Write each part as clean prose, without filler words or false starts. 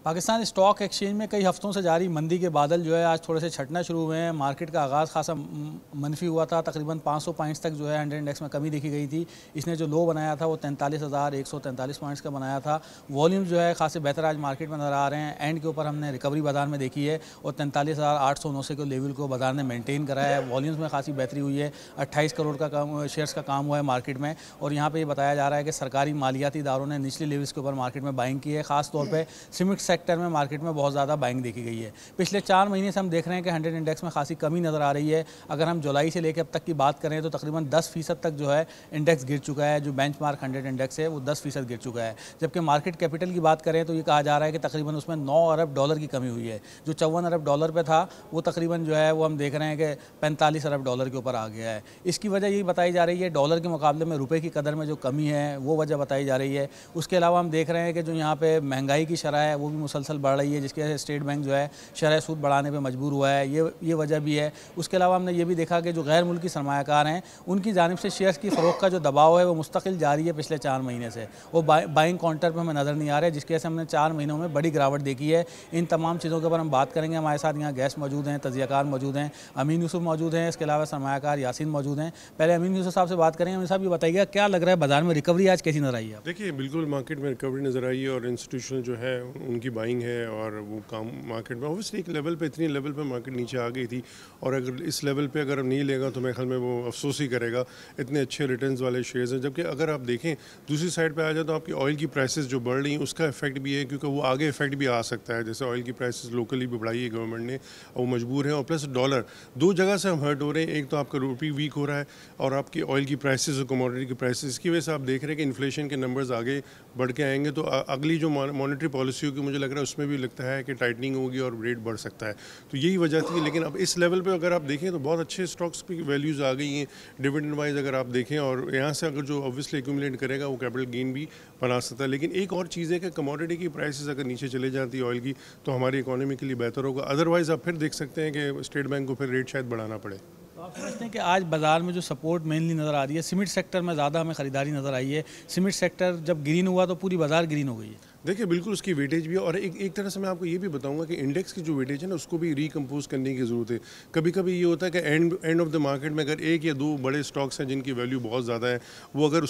Pakistan stock exchange में कई हफ्तों से जारी मंदी के बादल जो है आज थोड़े से छटना शुरू हुए हैं। मार्केट का आगाज़ खासा मनफी हुआ था, तकरीबन 500 पॉइंट्स तक जो है 100 इंडेक्स में कमी देखी गई थी। इसने जो लो बनाया था वो 43,143 पॉइंट्स का बनाया था। वॉल्यूम जो है खासे बेहतर आज मार्केट में नज़र आ रहे हैं। एंड के ऊपर हमने रिकवरी बाजार में देखी है और 43,869 के लेवल को बाजार ने मेनटेन करा है। वॉल्यूम्स में खासी बेहतरी हुई है। 28 करोड़ का शेयर्स का काम हुआ है मार्केट में। और यहाँ पर ये बताया जा रहा है कि सरकारी मालियाती इदारों ने निचले लेवल्स के ऊपर मार्केट में बाइंग की है। खास तौर पर सीमेंट सेक्टर में मार्केट में बहुत ज़्यादा बाइंग देखी गई है। पिछले 4 महीने से हम देख रहे हैं कि 100 इंडेक्स में खासी कमी नज़र आ रही है। अगर हम जुलाई से लेकर अब तक की बात करें तो तकरीबन 10% तक जो है इंडेक्स गिर चुका है। जो बेंचमार्क 100 इंडेक्स है वो 10% गिर चुका है। जबकि मार्केट कैपिटल की बात करें तो ये कहा जा रहा है कि तकरीबन उसमें 9 अरब डॉलर की कमी हुई है। जो 54 अरब डॉलर पे था वो तकरीबन जो है वो हम देख रहे हैं कि 45 अरब डॉलर के ऊपर आ गया है। इसकी वजह यही बताई जा रही है डॉलर के मुकाबले में रुपये की कदर में जो कमी है वो वजह बताई जा रही है। उसके अलावा हम देख रहे हैं कि जो यहाँ पे महंगाई की शरह है वो भी मुसलसल बढ़ रही है, जिसकी वजह से स्टेट बैंक जो है शरह सूद बढ़ाने पे मजबूर हुआ है। ये वजह भी है। उसके अलावा हमने ये भी देखा कि जो गैर मुल्की सरमायाकार हैं उनकी जानिब से शेयर्स की फ़रोख्त का जो दबाव है वो मुस्तकिल जारी है पिछले 4 महीने से। वो बाइंग काउंटर पर हमें नज़र नहीं आ रहा है, जिसकी वजह से हमने 4 महीनों में बड़ी गिरावट देखी है। इन तमाम चीज़ों के ऊपर हम बात करेंगे। हमारे साथ यहाँ गेस्ट मौजूद हैं, तजियाकार मौजूद हैं, अमीन यूसुफ मौजूद हैं, इसके अलावा सरमायाकार यासीन मौजूद हैं। पहले अमीन यूसुफ साहब से बात करेंगे। अमीन साहब ये बताइएगा क्या लग रहा है बाजार में रिकवरी आज कैसी नजर आई है? देखिए, बिल्कुल मार्केट में रिकवरी नज़र आई है और इंस्टीट्यूशनल जो है उनकी बाइंग है और वो काम मार्केट में ऑब्वियसली एक लेवल पे, इतनी लेवल पे मार्केट नीचे आ गई थी और अगर इस लेवल पे अगर नहीं लेगा तो मेरे ख्याल में वो अफसोस ही करेगा। इतने अच्छे रिटर्न्स वाले शेयर्स हैं। जबकि अगर आप देखें दूसरी साइड पे आ जाए तो आपकी ऑयल की प्राइसेस जो बढ़ रही हैं उसका इफेक्ट भी है, क्योंकि वो आगे इफेक्ट भी आ सकता है। जैसे ऑयल की प्राइसेस लोकली भी बढ़ाई है गवर्नमेंट ने, वो मजबूर है। और प्लस डॉलर, दो जगह से हम हर्ट हो रहे हैं। एक तो आपका रुपी वीक हो रहा है और आपकी ऑयल की प्राइसेस और कमोडिटी की प्राइसेस की वजह से आप देख रहे हैं कि इन्फ्लेशन के नंबर्स आगे बढ़ के आएंगे। तो अगली जो मॉनेटरी पॉलिसी होगी मुझे लग रहा है उसमें भी लगता है कि टाइटनिंग होगी और रेट बढ़ सकता है। तो यही वजह थी। लेकिन अब इस लेवल पे अगर आप देखें तो बहुत अच्छे स्टॉक्स की वैल्यूज़ आ गई हैं डिविडेंड वाइज अगर आप देखें। और यहाँ से अगर जो ऑब्वियसली एक्यूमुलेट करेगा वो कैपिटल गेन भी बना सकता है। लेकिन एक और चीज़ है कि कमोडिटी की प्राइसेस अगर नीचे चले जाती है ऑयल की तो हमारी इकोनॉमी के लिए बेहतर होगा। अदरवाइज़ आप फिर देख सकते हैं कि स्टेट बैंक को फिर रेट शायद बढ़ाना पड़े। तो आप समझते हैं कि आज बाजार में जो सपोर्ट मेनली नज़र आ रही है सीमेंट सेक्टर में ज़्यादा हमें खरीदारी नज़र आई है। सीमेंट सेक्टर जब ग्रीन हुआ तो पूरी बाजार ग्रीन हो गई है। देखिए, बिल्कुल उसकी वेटेज भी है और एक तरह से मैं आपको ये भी बताऊंगा कि इंडेक्स की जो वेटेज है ना उसको भी रिकम्पोज करने की ज़रूरत है। कभी कभी ये होता है कि एंड ऑफ द मार्केट में अगर एक या दो बड़े स्टॉक्स हैं जिनकी वैल्यू बहुत ज़्यादा है, वो अगर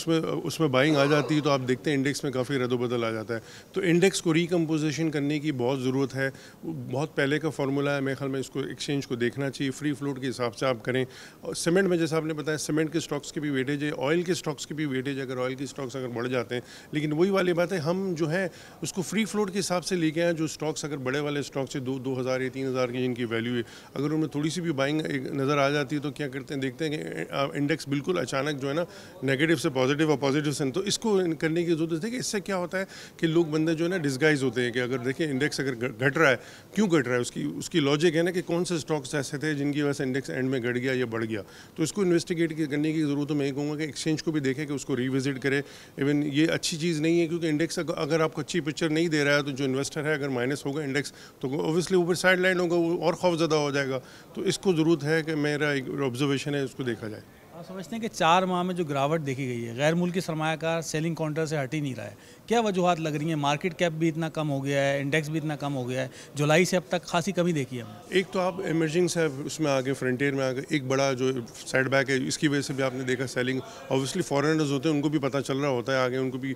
उसमें बाइंग आ जाती है तो आप देखते हैं इंडेक्स में काफ़ी रद्दोबदल आ जाता है। तो इंडेक्स को रिकम्पोजिशन करने की बहुत ज़रूरत है। बहुत पहले का फार्मूला है, मेरे ख्याल में इसको एक्सचेंज को देखना चाहिए। फ्री फ्लोट के हिसाब से आप करें। और सीमेंट में जैसा आपने बताया सीमेंट के स्टॉक्स की भी वेटेज है, ऑयल के स्टॉक्स की भी वेटेज है। अगर ऑयल के स्टॉक्स अगर बढ़ जाते हैं, लेकिन वही वाली बात है, हम जो है उसको फ्री फ्लोट के हिसाब से लेके आए। जो स्टॉक्स अगर बड़े वाले स्टॉक्स है 2,000 या 3,000 की जिनकी वैल्यू है, अगर उनमें थोड़ी सी भी बाइंग नज़र आ जाती है तो क्या करते हैं, देखते हैं कि इंडेक्स बिल्कुल अचानक जो है ना नेगेटिव से पॉजिटिव और पॉजिटिव से, तो इसको करने की जरूरत है कि इससे क्या होता है कि लोग बंदे जो है ना डिस्गाइज होते हैं कि अगर देखें इंडेक्स अगर घट रहा है, क्यों घट रहा है, उसकी लॉजिक है ना कि कौन से स्टॉक्स ऐसे थे जिनकी वजह से इंडेक्स एंड में घट गया या बढ़ गया। तो इसको इन्वेस्टिगेट करने की ज़रूरत है। मैं ये कहूँगा कि एक्सचेंज को भी देखें कि उसको रिविजिट करे। इवन ये अच्छी चीज़ नहीं है क्योंकि इंडेक्स अगर आपको अच्छी पिक्चर नहीं दे रहा है तो जो इन्वेस्टर है अगर माइनस होगा इंडेक्स तो ऑब्वियसली ऊपर साइड लाइन होगा, वो और खौफ ज़्यादा हो जाएगा। तो इसको ज़रूरत है कि मेरा एक ऑब्जर्वेशन है उसको देखा जाए। आप समझते हैं कि 4 माह में जो गिरावट देखी गई है, गैर मुल्की सरमायाकार सेलिंग काउंटर से हट ही नहीं रहा है, क्या वजूहत लग रही हैं? मार्केट कैप भी इतना कम हो गया है, इंडेक्स भी इतना कम हो गया है, जुलाई से अब तक खासी कमी देखी है हमने। एक तो आप इमर्जिंग से उसमें आगे फ्रंटियर में आगे एक बड़ा जो साइड बैक है, इसकी वजह से भी आपने देखा सेलिंग। ऑब्वियसली फॉरेनर्स होते हैं, उनको भी पता चल रहा होता है, आगे उनको भी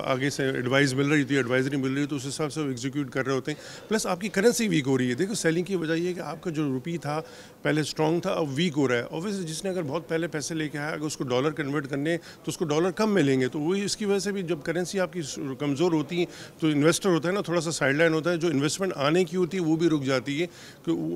आगे से एडवाइस मिल रही थी, एडवाइजरी मिल रही है, तो उस हिसाब से वो एग्जीक्यूट कर रहे होते हैं। प्लस आपकी करेंसी वीक हो रही है। देखो, सेलिंग की वजह ये है कि आपका जो रुपी था पहले स्ट्रॉन्ग था, अब वीक हो रहा है। ऑब्वियसली जिसने अगर बहुत पहले पैसे लेके आया, अगर उसको डॉलर कन्वर्ट करने तो उसको डॉलर कम मिलेंगे। तो वही इसकी वजह से भी जब करेंसी आपकी कमज़ोर होती है तो इन्वेस्टर होता है ना थोड़ा सा साइडलाइन होता है, जो इन्वेस्टमेंट आने की होती है वो भी रुक जाती है।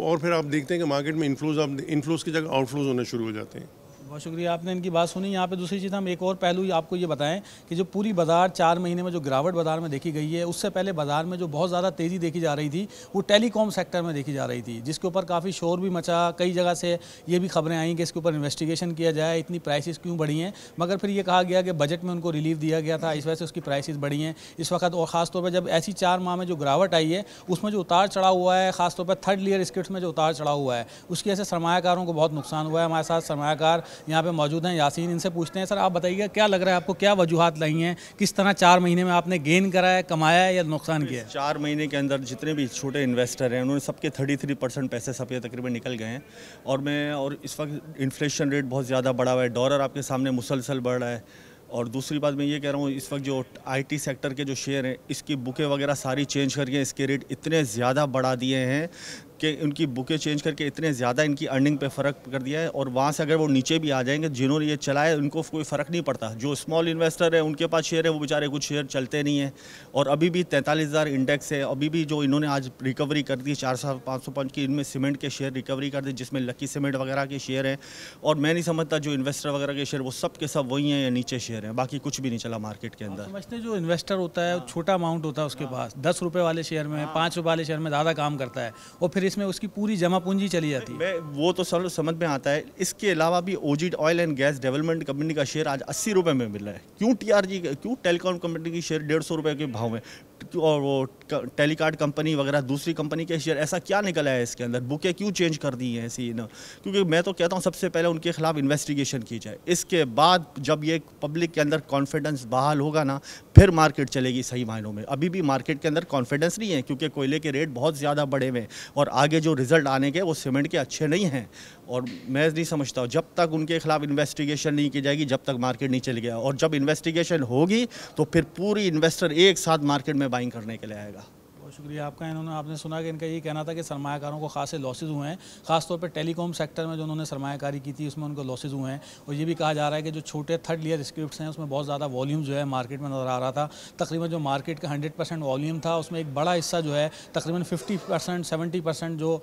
और फिर आप देखते हैं कि मार्केट में इनफ्लोज की जगह आउटफ्लोज होने शुरू हो जाते हैं। बहुत शुक्रिया, आपने इनकी बात सुनी। यहाँ पे दूसरी चीज़ हम एक और पहलू आपको ये बताएं कि जो पूरी बाजार 4 महीने में जो गिरावट बाजार में देखी गई है, उससे पहले बाजार में जो बहुत ज़्यादा तेज़ी देखी जा रही थी वो टेलीकॉम सेक्टर में देखी जा रही थी, जिसके ऊपर काफ़ी शोर भी मचा। कई जगह से ये भी खबरें आई कि इसके ऊपर इन्वेस्टिगेशन किया जाए, इतनी प्राइसेस क्यों बढ़ी हैं। मगर फिर ये कहा गया कि बजट में उनको रिलीफ दिया गया था, इस वजह से उसकी प्राइसेस बढ़ी हैं इस वक्त। और ख़ासतौर पर जब ऐसी 4 माह में जो गिरावट आई है उसमें जो उतार चढ़ाव हुआ है, ख़ासतौर पर थर्ड लेयर स्किट्स में जो उतार चढ़ाव हुआ है, उसकी वजह से सरमायाकारों को बहुत नुकसान हुआ है। हमारे साथ सरमायाकार यहाँ पे मौजूद हैं यासीन, इनसे पूछते हैं। सर आप बताइएगा क्या लग रहा है आपको, क्या वजूहात लाई हैं, किस तरह 4 महीने में आपने गेन करा है, कमाया है या नुकसान किया है? 4 महीने के अंदर जितने भी छोटे इन्वेस्टर हैं उन्होंने सबके 33% पैसे सबके तकरीबन निकल गए हैं। और इस वक्त इन्फ्लेशन रेट बहुत ज़्यादा बढ़ा हुआ है, डॉलर आपके सामने मुसलसल बढ़ रहा है। और दूसरी बात मैं ये कह रहा हूँ, इस वक्त जो आईटी सेक्टर के जो शेयर हैं इसकी बुकें वगैरह सारी चेंज करके इसके रेट इतने ज़्यादा बढ़ा दिए हैं कि उनकी बुकें चेंज करके इतने ज़्यादा इनकी अर्निंग पे फ़र्क कर दिया है। और वहाँ से अगर वो नीचे भी आ जाएंगे, जिन्होंने ये चलाए उनको कोई फ़र्क नहीं पड़ता। जो स्मॉल इन्वेस्टर है उनके पास शेयर है, वो बेचारे कुछ शेयर चलते नहीं हैं। और अभी भी 43,000 इंडेक्स है। अभी भी जो इन्होंने आज रिकवरी कर दी 400-500 पॉइंट की, इनमें सीमेंट के शेयर रिकवरी कर दी, जिसमें लकी सीमेंट वगैरह के शेयर हैं। और मैं नहीं समझता जो इन्वेस्टर वगैरह के शेयर वो सब के सब वही हैं या नीचे शेयर हैं, बाकी कुछ भी नहीं चला मार्केट के अंदर। समझते हैं जो इन्वेस्टर होता है छोटा अमाउंट होता है उसके पास, 10 रुपये वाले शेयर में 5 रुपये वाले शेयर में ज़्यादा काम करता है और फिर इसमें उसकी पूरी जमा पूंजी चली जाती है। वो तो समझ में आता है। इसके अलावा भी OG oil and gas development company का शेयर आज 80 रुपये में मिल रहा है। क्यों टीआरजी, क्यों टेलीकॉम कंपनी की शेयर 150 रुपये के भाव में, और वो टेलीकार्ड कंपनी वगैरह दूसरी कंपनी के शेयर, ऐसा क्या निकला है इसके अंदर? बुकें क्यों चेंज कर दी हैं ऐसी ना? क्योंकि मैं तो कहता हूँ सबसे पहले उनके खिलाफ इन्वेस्टिगेशन की जाए। इसके बाद जब ये पब्लिक के अंदर कॉन्फिडेंस बहाल होगा ना, फिर मार्केट चलेगी सही मायनों में। अभी भी मार्केट के अंदर कॉन्फिडेंस नहीं है क्योंकि कोयले के रेट बहुत ज़्यादा बढ़े हुए हैं और आगे जो रिजल्ट आने के वो सीमेंट के अच्छे नहीं हैं। और मैं नहीं समझता हूँ जब तक उनके खिलाफ इन्वेस्टिगेशन नहीं की जाएगी जब तक मार्केट नहीं चल गया। और जब इन्वेस्टिगेशन होगी तो फिर पूरी इन्वेस्टर एक साथ मार्केट में बाइंग करने के लिए आएगा। बहुत शुक्रिया आपका। आपने सुना कि इनका ये कहना था कि सरमायाकारों को खासे लॉसेज हुए हैं, खासतौर पर टेलीकॉम सेक्टर में जो उन्होंने सरमायाकारी की थी उसमें उनको लॉसेज हुए हैं। और ये भी कहा जा रहा है कि जो छोटे थर्ड लेयर स्क्रिप्ट्स हैं उसमें बहुत ज़्यादा वॉल्यूम जो है मार्केट में नज़र आ रहा था। तकरीबन जो मार्केट का 100% वॉल्यूम था उसमें एक बड़ा हिस्सा जो है तकरीबन 50% 70% जो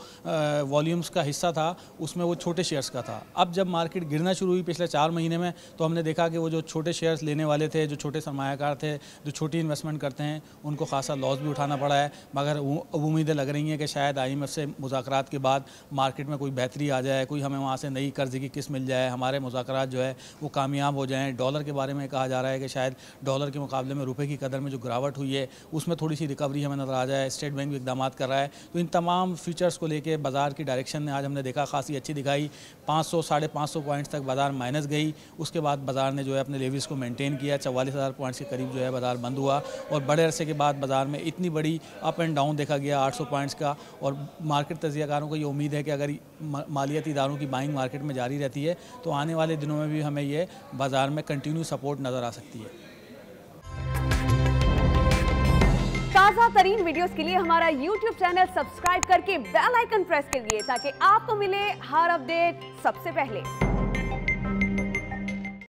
वॉल्यूम्स का हिस्सा था उसमें वो छोटे शेयर्स का था। अब जब मार्केट गिरना शुरू हुई पिछले 4 महीने में तो हमने देखा कि वो जो छोटे शेयर्स लेने वाले थे, जो छोटे सरमायाकार थे, जो छोटी इन्वेस्टमेंट करते हैं, उनको खासा लॉस भी उठाना पड़ा है। मगर अब उम्मीदें लग रही हैं कि शायद IMF से मुज़ाकरात के बाद मार्केट में कोई बेहतरी आ जाए, कोई हमें वहाँ से नई कर्ज़ की किस्त मिल जाए, हमारे मुज़ाकरात जो है वो कामयाब हो जाएं। डॉलर के बारे में कहा जा रहा है कि शायद डॉलर के मुकाबले में रुपए की कदर में जो गिरावट हुई है उसमें थोड़ी सी रिकवरी हमें नज़र आ जाए। स्टेट बैंक भी इकदाम कर रहा है। तो इन तमाम फीचर्स को लेकर बाज़ार की डायरेक्शन ने आज हमने देखा खासी अच्छी दिखाई। 500-550 पॉइंट्स तक बाज़ार माइनस गई। उसके बाद बाज़ार ने जो है अपने लेवल्स को मेंटेन किया। 44,000 पॉइंट्स के करीब जो है बाज़ार बंद हुआ और बड़े अरसे के बाद बाज़ार में इतनी बड़ी अप एंड डाउन देखा गया 800 पॉइंट्स का। और मार्केट तज्ज़ियाकारों को ये उम्मीद है कि अगर मालियाती इदारों की बाइंग मार्केट में जारी रहती है तो आने वाले दिनों में भी हमें ये बाज़ार में कंटिन्यू सपोर्ट नज़र आ सकती है। ताज़ा तरीन वीडियोस के लिए हमारा YouTube चैनल सब्सक्राइब करके बेल आइकन प्रेस करिए ताकि आपको मिले हर अपडेट सबसे पहले।